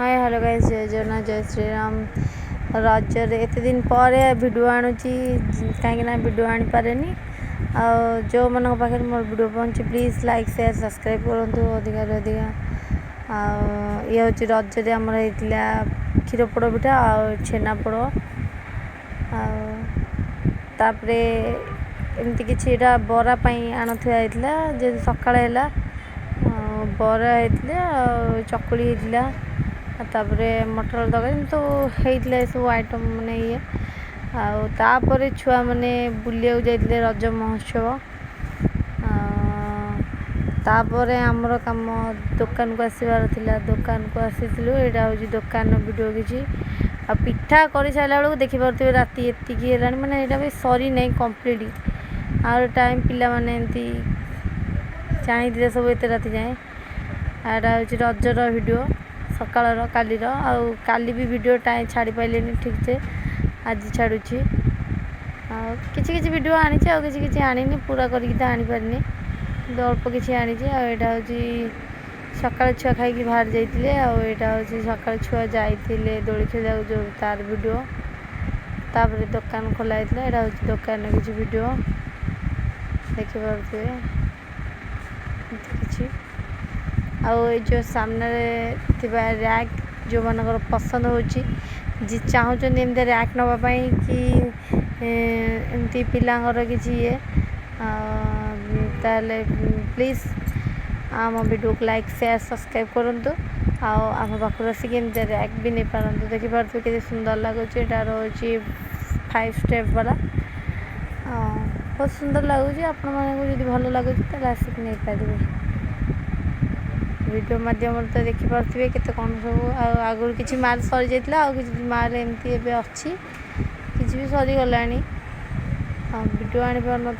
Hi hello guys, जय जगन्नाथ, जय श्रीराम। रजरे एत दिन पर वीडियो आणुची कहीं वीडियो आनी पारे जो मन पाखे मोर वीडियो पहुँचे प्लीज लाइक शेयर सब्सक्राइब करूँ अधिका अधिका। ये हूँ रजरे आमर होता क्षीर पोड़ पिठा आ छेनापोड़ तापरे एमती कि बरा आणुवा जे सकाळ है बरा होता चकुली होता तापरे मटर तरकारी तो होता सब आइटम माने ये तापर छुआ मैंने बुलिया जाते रज महोत्सव तापर आमर कम दुकान को आसबार थिला दुकान को आसी यहाँ हूँ दुकान वीडियो किसी आ पिठा कर सारा बेलू देखिपे राति एतिकी है माने यहाँ भी सरी नहीं कम्प्लीट आर टाइम पिला माने एमती चाहते सब एत राति जाए यहाँ हूँ रजर वीडियो सकाल कालीर काली भी वीडियो टाइम छाड़ी पारे ठीक से आज छाड़ुची किसी किसी वीडियो आनी किसी आनी पूरा करके तो आनी पारनी अल्प किसी आनी यहाँ हूँ सकाल छुआ खाई बाहर जाते यहाँ हूँ सकाल छुआ जाते दोली खेल जो तार वीडियो तापर दुकान खोला होता यहाँ हूँ दुकान किसी वीडियो देखिपे किसी जो सामने रैक जो मानकर पसंद हो जी चाहते एमती रैक नापी कि एमती पिलांर किसी ये ताले प्लीज आम वीडियो को लाइक शेयर सब्सक्राइब करूँ आम पाखर आसिक एमती रैक भी नहीं पारतु देखिपे के सुंदर लगुच यहाँ रोचे 5 स्टेप वाला बहुत सुंदर लगुच आपण मानी भल लगुच आसिक नहीं पारे वीडियो माध्यम तो देखिपे के कौन सब आगुरी किसी माल सरी जाता किसी माल एमती अच्छी किसी भी सरीगला वीडियो आनी पार ना।